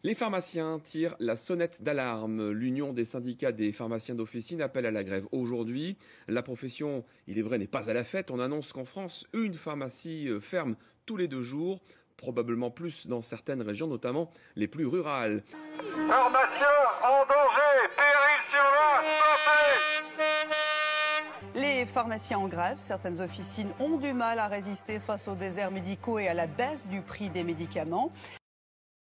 Les pharmaciens tirent la sonnette d'alarme. L'Union des syndicats des pharmaciens d'officine appelle à la grève aujourd'hui. La profession, il est vrai, n'est pas à la fête. On annonce qu'en France, une pharmacie ferme tous les 2 jours, probablement plus dans certaines régions, notamment les plus rurales. Pharmaciens en danger, péril sur la santé. Les pharmaciens en grève, certaines officines ont du mal à résister face aux déserts médicaux et à la baisse du prix des médicaments.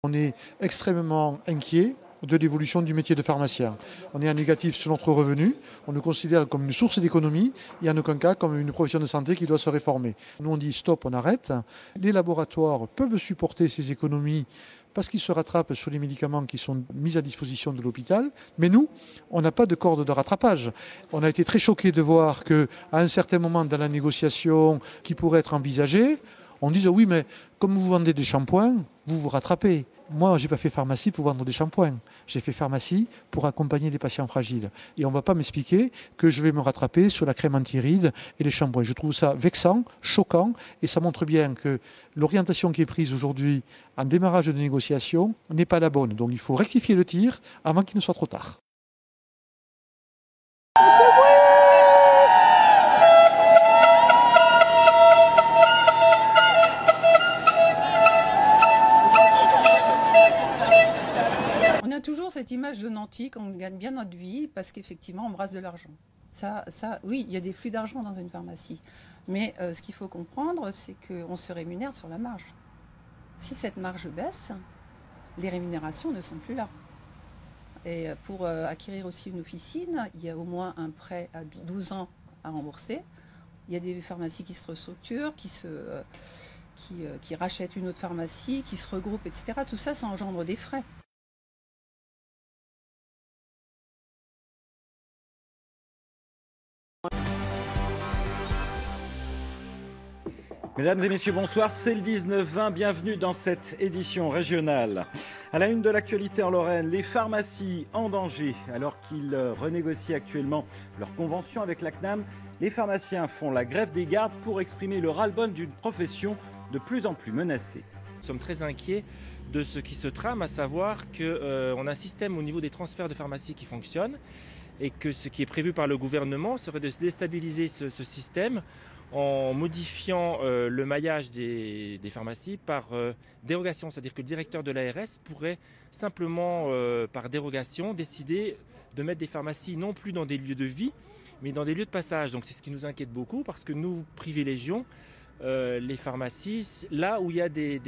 On est extrêmement inquiet de l'évolution du métier de pharmacien. On est en négatif sur notre revenu, on le considère comme une source d'économie et en aucun cas comme une profession de santé qui doit se réformer. Nous on dit stop, on arrête. Les laboratoires peuvent supporter ces économies parce qu'ils se rattrapent sur les médicaments qui sont mis à disposition de l'hôpital. Mais nous, on n'a pas de corde de rattrapage. On a été très choqués de voir qu'à un certain moment dans la négociation qui pourrait être envisagée, on dise oui, mais comme vous vendez des shampoings, vous vous rattrapez. Moi, je n'ai pas fait pharmacie pour vendre des shampoings. J'ai fait pharmacie pour accompagner les patients fragiles. Et on ne va pas m'expliquer que je vais me rattraper sur la crème anti-rides et les shampoings. Je trouve ça vexant, choquant, et ça montre bien que l'orientation qui est prise aujourd'hui en démarrage de négociation n'est pas la bonne. Donc il faut rectifier le tir avant qu'il ne soit trop tard. On a toujours cette image de nantis qu'on gagne bien notre vie parce qu'effectivement on brasse de l'argent. Oui, il y a des flux d'argent dans une pharmacie. Mais ce qu'il faut comprendre, c'est qu'on se rémunère sur la marge. Si cette marge baisse, les rémunérations ne sont plus là. Et pour acquérir aussi une officine, il y a au moins un prêt à 12 ans à rembourser. Il y a des pharmacies qui se restructurent, qui rachètent une autre pharmacie, qui se regroupent, etc. Tout ça, ça engendre des frais. Mesdames et messieurs, bonsoir, c'est le 19-20, bienvenue dans cette édition régionale. À la une de l'actualité en Lorraine, les pharmacies en danger. Alors qu'ils renégocient actuellement leur convention avec la CNAM, les pharmaciens font la grève des gardes pour exprimer le ras-le-bol d'une profession de plus en plus menacée. Nous sommes très inquiets de ce qui se trame, à savoir qu'on a un système au niveau des transferts de pharmacie qui fonctionne et que ce qui est prévu par le gouvernement serait de déstabiliser ce système en modifiant le maillage des pharmacies par dérogation. C'est-à-dire que le directeur de l'ARS pourrait simplement, par dérogation, décider de mettre des pharmacies non plus dans des lieux de vie, mais dans des lieux de passage. Donc c'est ce qui nous inquiète beaucoup parce que nous privilégions les pharmacies là où il y a des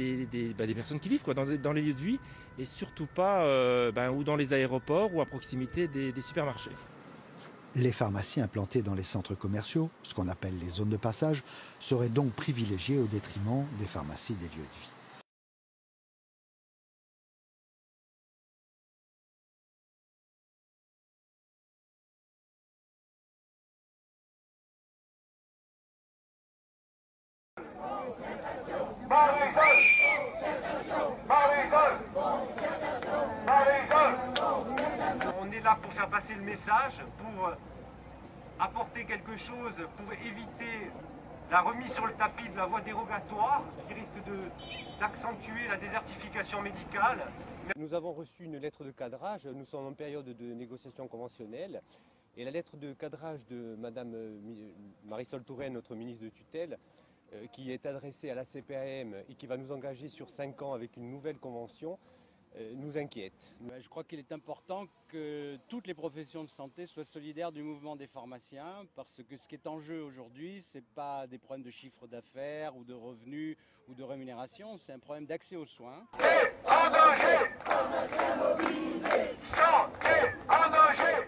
personnes qui vivent, dans les lieux de vie, et surtout pas ou dans les aéroports ou à proximité des supermarchés. Les pharmacies implantés dans les centres commerciaux, ce qu'on appelle les zones de passage, seraient donc privilégiés au détriment des pharmacies des lieux de vie. On est là pour faire passer le message, pour apporter quelque chose, pour éviter la remise sur le tapis de la voie dérogatoire qui risque d'accentuer la désertification médicale. Nous avons reçu une lettre de cadrage, nous sommes en période de négociation conventionnelle et la lettre de cadrage de Madame Marisol Touraine, notre ministre de tutelle, qui est adressée à la CPAM et qui va nous engager sur 5 ans avec une nouvelle convention, nous inquiète. Je crois qu'il est important que toutes les professions de santé soient solidaires du mouvement des pharmaciens, parce que ce qui est en jeu aujourd'hui, ce n'est pas des problèmes de chiffre d'affaires ou de revenus ou de rémunération, c'est un problème d'accès aux soins. En danger, pharmaciens mobilisés, santé en danger.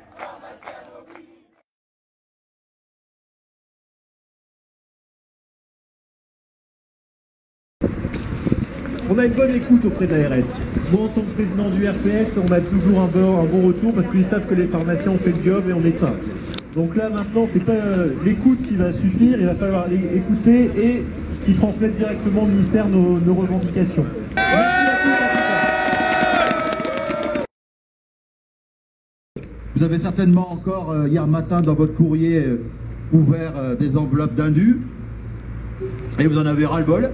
On a une bonne écoute auprès de l'ARS. Moi, en tant que président du RPS, on a toujours un bon retour parce qu'ils savent que les pharmaciens ont fait le job et on est ça. Donc là, maintenant, c'est pas l'écoute qui va suffire, il va falloir écouter et qu'ils transmettent directement au ministère nos revendications. Vous avez certainement encore, hier matin, dans votre courrier, ouvert des enveloppes d'indus et vous en avez ras-le-bol.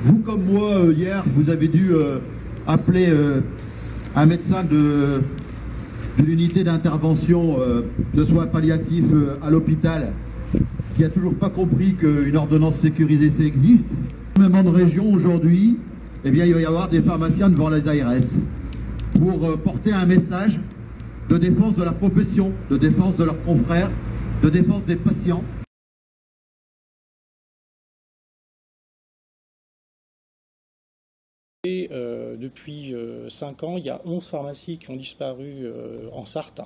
Vous comme moi, hier, vous avez dû appeler un médecin de l'unité d'intervention de soins palliatifs à l'hôpital qui n'a toujours pas compris qu'une ordonnance sécurisée ça existe. Même en région aujourd'hui, eh bien, il va y avoir des pharmaciens devant les ARS pour porter un message de défense de la profession, de défense de leurs confrères, de défense des patients. Et depuis 5 ans, il y a 11 pharmacies qui ont disparu en Sarthe.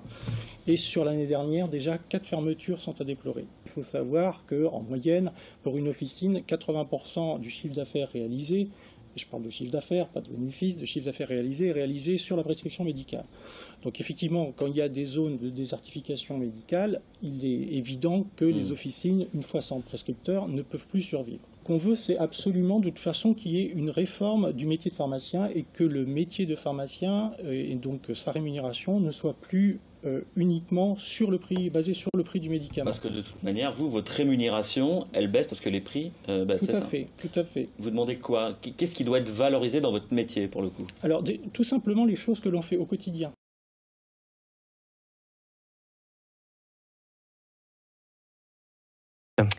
Et sur l'année dernière, déjà 4 fermetures sont à déplorer. Il faut savoir qu'en moyenne, pour une officine, 80% du chiffre d'affaires réalisé, et je parle de chiffre d'affaires, pas de bénéfice, de chiffre d'affaires réalisé, est réalisé sur la prescription médicale. Donc effectivement, quand il y a des zones de désertification médicale, il est évident que les officines, une fois sans prescripteur, ne peuvent plus survivre. Ce qu'on veut, c'est absolument de toute façon qu'il y ait une réforme du métier de pharmacien et que le métier de pharmacien et donc sa rémunération ne soit plus uniquement sur le prix, basé sur le prix du médicament. Parce que de toute manière, vous, votre rémunération, elle baisse parce que les prix baissent, c'est ça ? Tout à fait. Vous demandez quoi ? Qu'est-ce qui doit être valorisé dans votre métier, pour le coup ? Alors, tout simplement les choses que l'on fait au quotidien.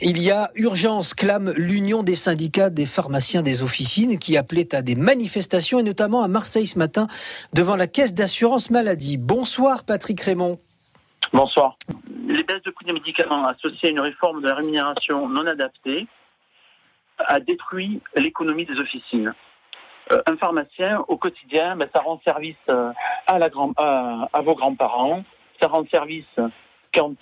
Il y a urgence, clame l'Union des syndicats des pharmaciens des officines qui appelait à des manifestations et notamment à Marseille ce matin devant la caisse d'assurance maladie. Bonsoir Patrick Raymond. Bonsoir. Les baisses de prix des médicaments associées à une réforme de la rémunération non adaptée a détruit l'économie des officines. Un pharmacien, au quotidien, ça rend service à vos grands-parents, ça rend service quand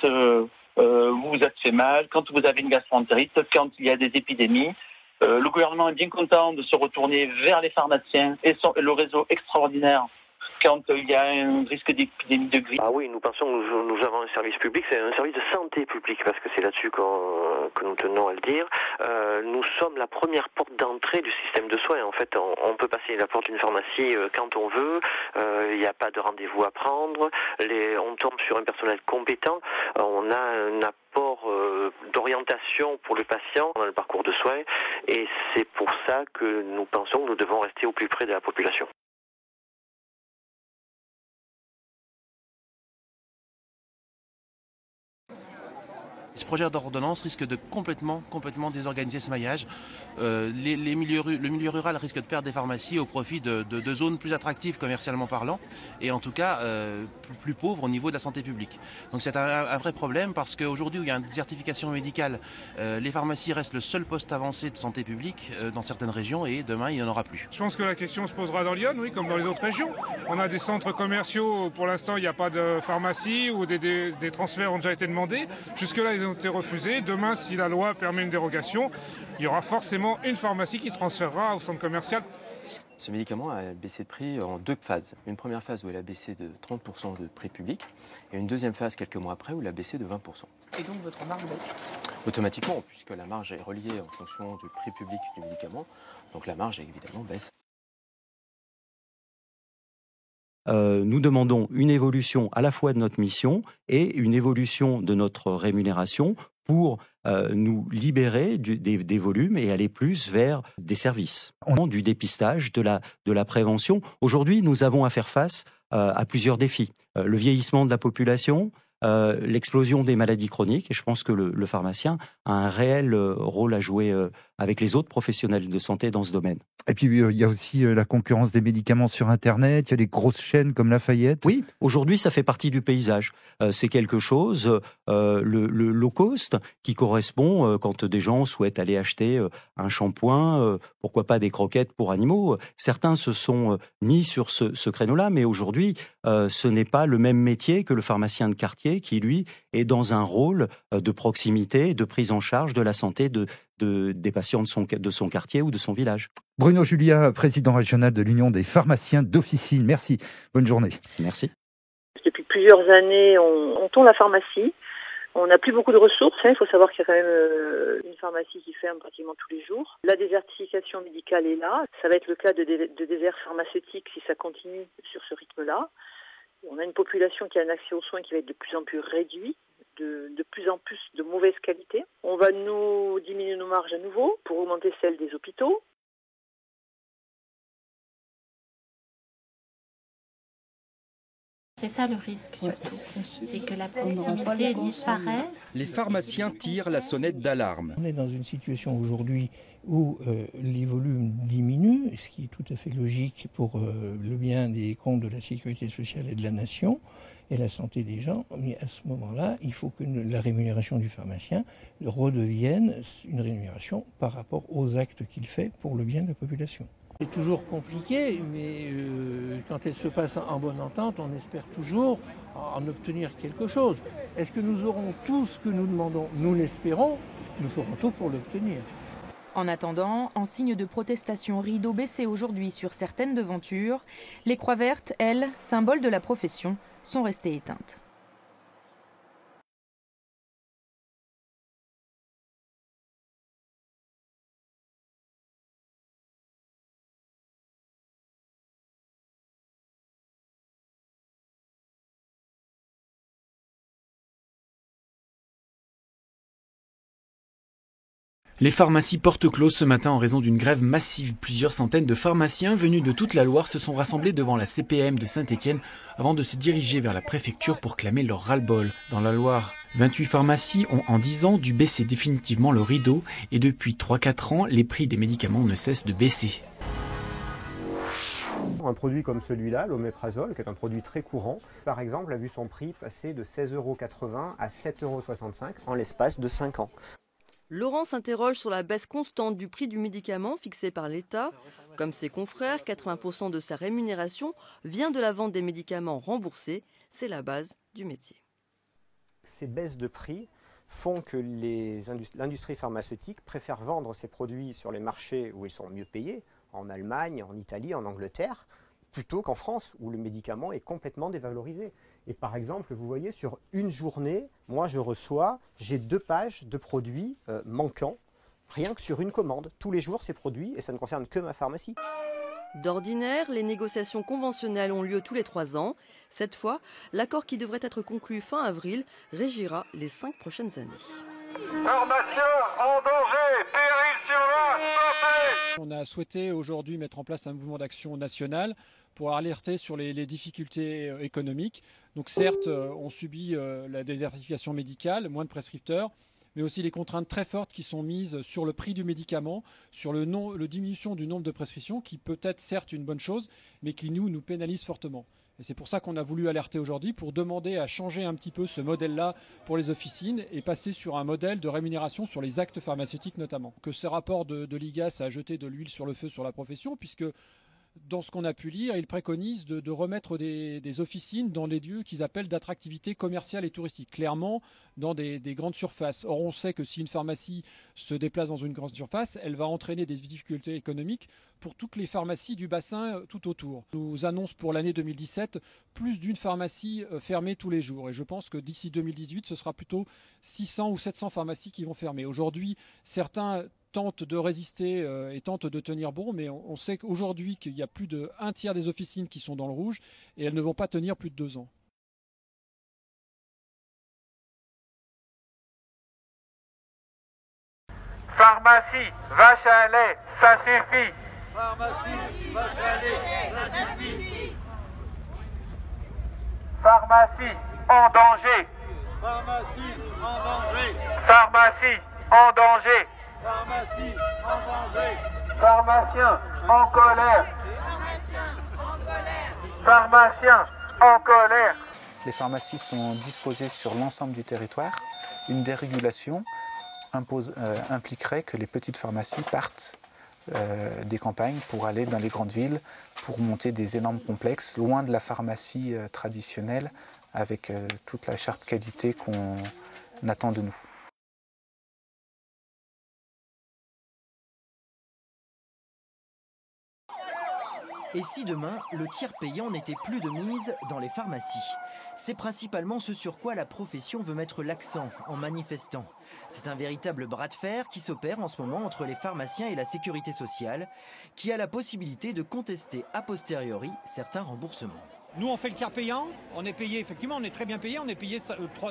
vous vous êtes fait mal, quand vous avez une gastroentérite, quand il y a des épidémies. Le gouvernement est bien content de se retourner vers les pharmaciens et le réseau extraordinaire quand il y a un risque d'épidémie de grippe. Ah oui, nous pensons que nous avons un service public, c'est un service de santé publique, parce que c'est là-dessus que nous tenons à le dire. Nous sommes la première porte d'entrée du système de soins. En fait, on peut passer la porte d'une pharmacie quand on veut, il n'y a pas de rendez-vous à prendre, on tombe sur un personnel compétent, on a un apport d'orientation pour le patient dans le parcours de soins, et c'est pour ça que nous pensons que nous devons rester au plus près de la population. Ce projet d'ordonnance risque de complètement désorganiser ce maillage. Le milieu rural risque de perdre des pharmacies au profit de zones plus attractives commercialement parlant et en tout cas plus pauvres au niveau de la santé publique. Donc c'est un vrai problème parce qu'aujourd'hui où il y a une désertification médicale, les pharmacies restent le seul poste avancé de santé publique dans certaines régions et demain il n'y en aura plus. Je pense que la question se posera dans l'Yonne, oui, comme dans les autres régions. On a des centres commerciaux, pour l'instant il n'y a pas de pharmacie ou des transferts ont déjà été demandés. Jusque-là ils ont été refusés. Demain, si la loi permet une dérogation, il y aura forcément une pharmacie qui transférera au centre commercial. Ce médicament a baissé de prix en 2 phases. Une première phase où il a baissé de 30% de prix public et une deuxième phase quelques mois après où il a baissé de 20%. Et donc votre marge baisse ? Automatiquement, puisque la marge est reliée en fonction du prix public du médicament, donc la marge évidemment baisse. Nous demandons une évolution à la fois de notre mission et une évolution de notre rémunération pour nous libérer des volumes et aller plus vers des services, du dépistage, de la prévention. Aujourd'hui, nous avons à faire face à plusieurs défis. Le vieillissement de la population, l'explosion des maladies chroniques, et je pense que le pharmacien a un réel rôle à jouer avec les autres professionnels de santé dans ce domaine. Et puis il y a aussi la concurrence des médicaments sur Internet, il y a des grosses chaînes comme Lafayette. Oui, aujourd'hui ça fait partie du paysage. C'est quelque chose, le low cost, qui correspond quand des gens souhaitent aller acheter un shampoing, pourquoi pas des croquettes pour animaux. Certains se sont mis sur ce créneau-là, mais aujourd'hui ce n'est pas le même métier que le pharmacien de quartier qui, lui, est dans un rôle de proximité, de prise en charge de la santé des patients de son quartier ou de son village. Bruno Julia, président régional de l'Union des pharmaciens d'officine. Merci. Bonne journée. Merci. Depuis plusieurs années, on tourne la pharmacie. On n'a plus beaucoup de ressources. Il faut savoir qu'il y a quand même une pharmacie qui ferme pratiquement tous les jours. La désertification médicale est là. Ça va être le cas de désert pharmaceutique si ça continue sur ce rythme-là. On a une population qui a un accès aux soins qui va être de plus en plus réduit, de plus en plus de mauvaise qualité. On va nous diminuer nos marges à nouveau pour augmenter celles des hôpitaux. C'est ça le risque surtout, c'est que la proximité disparaisse. Les pharmaciens tirent la sonnette d'alarme. On est dans une situation aujourd'hui où les volumes diminuent, ce qui est tout à fait logique pour le bien des comptes de la sécurité sociale et de la nation et la santé des gens. Mais à ce moment-là, il faut que la rémunération du pharmacien redevienne une rémunération par rapport aux actes qu'il fait pour le bien de la population. C'est toujours compliqué, mais quand elle se passe en bonne entente, on espère toujours en obtenir quelque chose. Est-ce que nous aurons tout ce que nous demandons? Nous l'espérons, nous ferons tout pour l'obtenir. En attendant, en signe de protestation, rideau baissé aujourd'hui sur certaines devantures, les croix vertes, elles, symboles de la profession, sont restées éteintes. Les pharmacies portent closes ce matin en raison d'une grève massive. Plusieurs centaines de pharmaciens venus de toute la Loire se sont rassemblés devant la CPAM de Saint-Étienne avant de se diriger vers la préfecture pour clamer leur ras-le-bol. Dans la Loire, 28 pharmacies ont en 10 ans dû baisser définitivement le rideau et depuis 3-4 ans, les prix des médicaments ne cessent de baisser. Un produit comme celui-là, l'oméprazole, qui est un produit très courant, par exemple, a vu son prix passer de 16,80 € à 7,65 € en l'espace de 5 ans. Laurent s'interroge sur la baisse constante du prix du médicament fixé par l'État. Comme ses confrères, 80% de sa rémunération vient de la vente des médicaments remboursés. C'est la base du métier. Ces baisses de prix font que l'industrie pharmaceutique préfère vendre ses produits sur les marchés où ils sont mieux payés, en Allemagne, en Italie, en Angleterre, plutôt qu'en France, où le médicament est complètement dévalorisé. Et par exemple, vous voyez, sur une journée, moi j'ai 2 pages de produits manquants, rien que sur une commande. Tous les jours, ces produits, et ça ne concerne que ma pharmacie. D'ordinaire, les négociations conventionnelles ont lieu tous les 3 ans. Cette fois, l'accord qui devrait être conclu fin avril régira les 5 prochaines années. Pharmaciens en danger, péril sur la santé. On a souhaité aujourd'hui mettre en place un mouvement d'action national pour alerter sur les difficultés économiques. Donc certes, on subit la désertification médicale, moins de prescripteurs, mais aussi les contraintes très fortes qui sont mises sur le prix du médicament, sur la diminution du nombre de prescriptions, qui peut être certes une bonne chose, mais qui nous pénalise fortement. Et c'est pour ça qu'on a voulu alerter aujourd'hui, pour demander à changer un petit peu ce modèle-là pour les officines et passer sur un modèle de rémunération sur les actes pharmaceutiques notamment. Que ce rapport de l'IGAS a jeté de l'huile sur le feu sur la profession, puisque dans ce qu'on a pu lire, il préconise de remettre des officines dans les lieux qu'ils appellent d'attractivité commerciale et touristique, clairement dans des grandes surfaces. Or, on sait que si une pharmacie se déplace dans une grande surface, elle va entraîner des difficultés économiques pour toutes les pharmacies du bassin tout autour. On nous annonce pour l'année 2017 plus d'une pharmacie fermée tous les jours. Et je pense que d'ici 2018, ce sera plutôt 600 ou 700 pharmacies qui vont fermer. Aujourd'hui, certains tentent de résister et tentent de tenir bon, mais on sait qu'aujourd'hui qu'il y a plus d'1 tiers des officines qui sont dans le rouge et elles ne vont pas tenir plus de 2 ans. Pharmacie, vache à lait, ça suffit. Pharmacie, vache à lait, ça suffit. Pharmacie, en danger. Pharmacie, en danger. Pharmacie, en danger. Pharmacie, en danger. Pharmaciens, en colère. Pharmaciens, en colère. Pharmaciens, en colère. Les pharmacies sont disposées sur l'ensemble du territoire. Une dérégulation impliquerait que les petites pharmacies partent des campagnes pour aller dans les grandes villes, pour monter des énormes complexes, loin de la pharmacie traditionnelle, avec toute la charte qualité qu'on attend de nous. Et si demain, le tiers payant n'était plus de mise dans les pharmacies? C'est principalement ce sur quoi la profession veut mettre l'accent en manifestant. C'est un véritable bras de fer qui s'opère en ce moment entre les pharmaciens et la sécurité sociale, qui a la possibilité de contester a posteriori certains remboursements. Nous, on fait le tiers payant, on est payé, effectivement, on est très bien payé, on est payé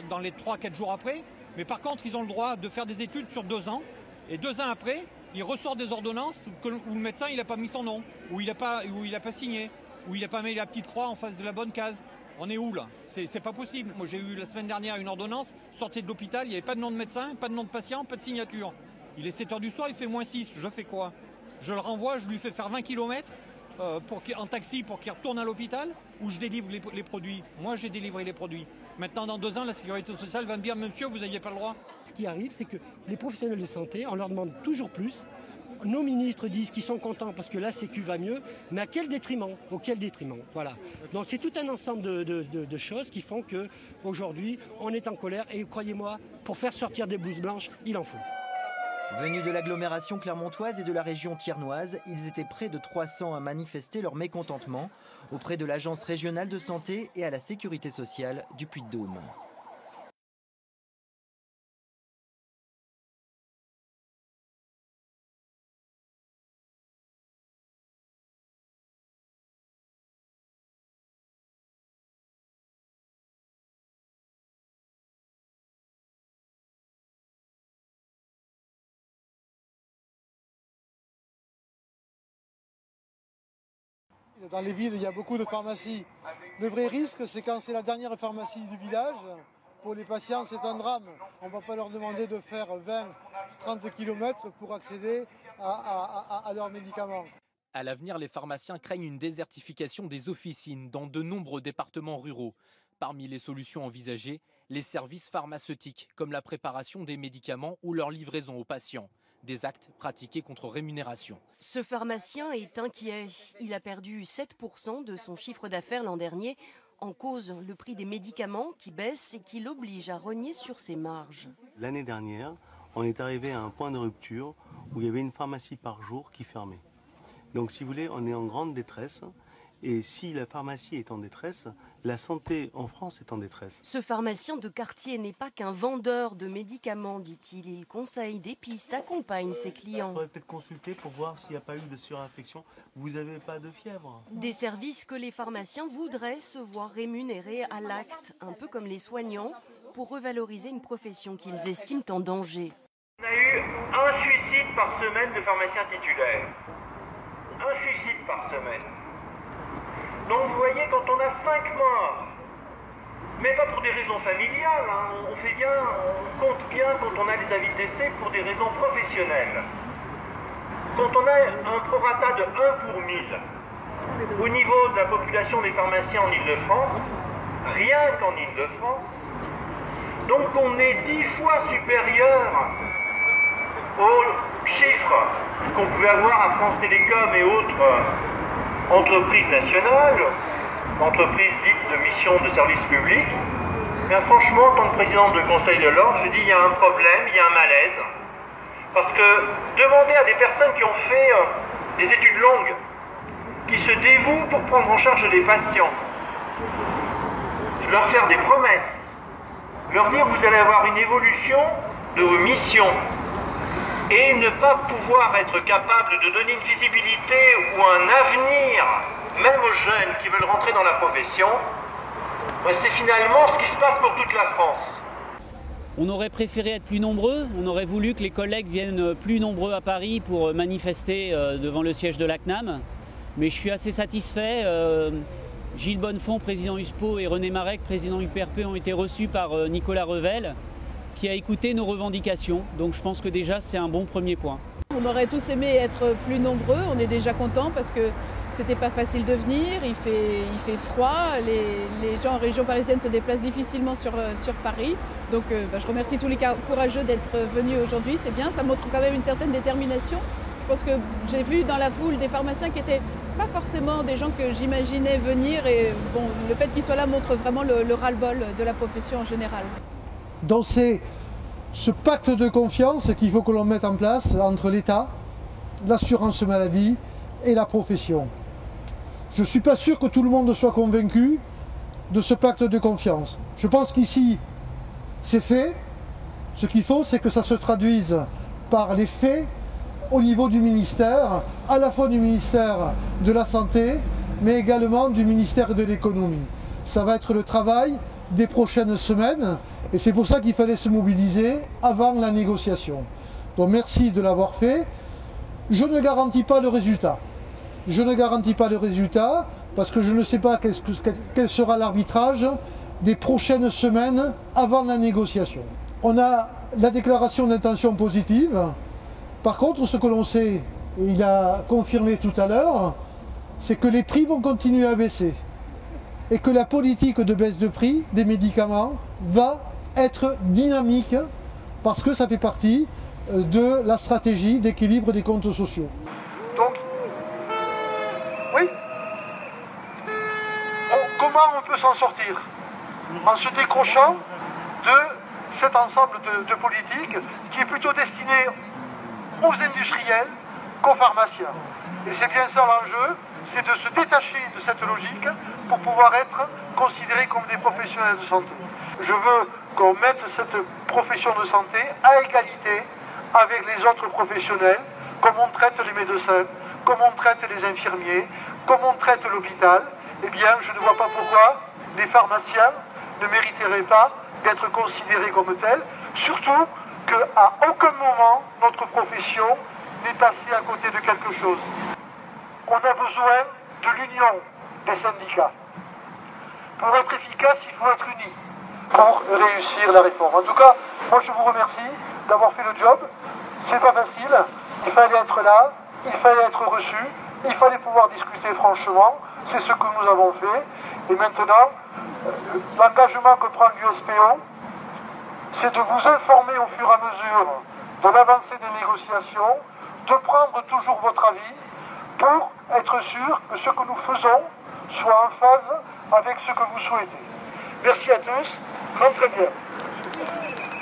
dans les 3-4 jours après, mais par contre, ils ont le droit de faire des études sur 2 ans, et 2 ans après, il ressort des ordonnances où le médecin n'a pas mis son nom, où il n'a pas signé, où il n'a pas mis la petite croix en face de la bonne case. On est où là? C'est pas possible. Moi j'ai eu la semaine dernière une ordonnance, sortez de l'hôpital, il n'y avait pas de nom de médecin, pas de nom de patient, pas de signature. Il est 7 h du soir, il fait -6, je fais quoi? Je le renvoie, je lui fais faire 20 km en taxi pour qu'il retourne à l'hôpital, ou je délivre les produits. Moi j'ai délivré les produits. Maintenant dans 2 ans, la sécurité sociale va me dire, monsieur, vous n'aviez pas le droit. Ce qui arrive, c'est que les professionnels de santé, on leur demande toujours plus. Nos ministres disent qu'ils sont contents parce que la Sécu va mieux, mais à quel détriment? Auquel détriment? Voilà. Donc c'est tout un ensemble de choses qui font qu'aujourd'hui, on est en colère et croyez-moi, pour faire sortir des blouses blanches, il en faut. Venus de l'agglomération clermontoise et de la région thiernoise, ils étaient près de 300 à manifester leur mécontentement auprès de l'Agence régionale de santé et à la sécurité sociale du Puy-de-Dôme. Dans les villes, il y a beaucoup de pharmacies. Le vrai risque, c'est quand c'est la dernière pharmacie du village. Pour les patients, c'est un drame. On ne va pas leur demander de faire 20-30 km pour accéder à leurs médicaments. À l'avenir, les pharmaciens craignent une désertification des officines dans de nombreux départements ruraux. Parmi les solutions envisagées, les services pharmaceutiques, comme la préparation des médicaments ou leur livraison aux patients. Des actes pratiqués contre rémunération. Ce pharmacien est inquiet. Il a perdu 7% de son chiffre d'affaires l'an dernier. En cause, le prix des médicaments qui baisse et qui l'oblige à rogner sur ses marges. L'année dernière, on est arrivé à un point de rupture où il y avait une pharmacie par jour qui fermait. Donc si vous voulez, on est en grande détresse. Et si la pharmacie est en détresse, la santé en France est en détresse. Ce pharmacien de quartier n'est pas qu'un vendeur de médicaments, dit-il. Il conseille des pistes, accompagne ses clients. Il faudrait peut-être consulter pour voir s'il n'y a pas eu de surinfection. Vous n'avez pas de fièvre? Des services que les pharmaciens voudraient se voir rémunérés à l'acte, un peu comme les soignants, pour revaloriser une profession qu'ils estiment en danger. On a eu un suicide par semaine de pharmaciens titulaires. Un suicide par semaine. Donc vous voyez, quand on a 5 morts, mais pas pour des raisons familiales, hein, on compte bien quand on a des avis de décès pour des raisons professionnelles. Quand on a un prorata de 1 pour 1000 au niveau de la population des pharmaciens en Ile-de-France, rien qu'en Ile-de-France, donc on est 10 fois supérieur aux chiffres qu'on pouvait avoir à France Télécom et autres entreprises nationales, entreprises dites de mission de service public. Mais franchement, en tant que président du Conseil de l'Ordre, je dis il y a un problème, il y a un malaise. Parce que demander à des personnes qui ont fait des études longues, qui se dévouent pour prendre en charge des patients, leur faire des promesses, leur dire vous allez avoir une évolution de vos missions, et ne pas pouvoir être capable de donner une visibilité ou un avenir, même aux jeunes qui veulent rentrer dans la profession, c'est finalement ce qui se passe pour toute la France. On aurait préféré être plus nombreux, on aurait voulu que les collègues viennent plus nombreux à Paris pour manifester devant le siège de la CNAM, mais je suis assez satisfait. Gilles Bonnefond, président USPO, et René Marek, président UPRP, ont été reçus par Nicolas Revel, qui a écouté nos revendications. Donc je pense que déjà c'est un bon premier point. On aurait tous aimé être plus nombreux, on est déjà contents parce que c'était pas facile de venir, il fait froid, les gens en région parisienne se déplacent difficilement sur Paris. Donc je remercie tous les courageux d'être venus aujourd'hui, c'est bien, ça montre quand même une certaine détermination. Je pense que j'ai vu dans la foule des pharmaciens qui n'étaient pas forcément des gens que j'imaginais venir et bon, le fait qu'ils soient là montre vraiment le ras-le-bol de la profession en général. Donc c'est ce pacte de confiance qu'il faut que l'on mette en place entre l'État, l'assurance maladie et la profession. Je ne suis pas sûr que tout le monde soit convaincu de ce pacte de confiance. Je pense qu'ici, c'est fait. Ce qu'il faut, c'est que ça se traduise par les faits au niveau du ministère, à la fois du ministère de la Santé, mais également du ministère de l'Économie. Ça va être le travail des prochaines semaines et c'est pour ça qu'il fallait se mobiliser avant la négociation. Donc merci de l'avoir fait. Je ne garantis pas le résultat. Je ne garantis pas le résultat parce que je ne sais pas quel sera l'arbitrage des prochaines semaines avant la négociation. On a la déclaration d'intention positive. Par contre, ce que l'on sait, et il a confirmé tout à l'heure, c'est que les prix vont continuer à baisser et que la politique de baisse de prix des médicaments va être dynamique parce que ça fait partie de la stratégie d'équilibre des comptes sociaux. Donc, oui. Comment on peut s'en sortir? En se décrochant de cet ensemble de politiques qui est plutôt destiné aux industriels qu'aux pharmaciens. Et c'est bien ça l'enjeu, c'est de se détacher de cette logique pour pouvoir être considérés comme des professionnels de santé. Je veux qu'on mette cette profession de santé à égalité avec les autres professionnels, comme on traite les médecins, comme on traite les infirmiers, comme on traite l'hôpital. Eh bien, je ne vois pas pourquoi les pharmaciens ne mériteraient pas d'être considérés comme tels, surtout qu'à aucun moment notre profession n'est passée à côté de quelque chose. On a besoin de l'union des syndicats. Pour être efficace, il faut être unis pour réussir la réforme. En tout cas, moi je vous remercie d'avoir fait le job. C'est pas facile. Il fallait être là, il fallait être reçu, il fallait pouvoir discuter franchement. C'est ce que nous avons fait. Et maintenant, l'engagement que prend l'USPO, c'est de vous informer au fur et à mesure de l'avancée des négociations, de prendre toujours votre avis pour être sûr que ce que nous faisons soit en phase avec ce que vous souhaitez. Merci à tous, rentrez bien.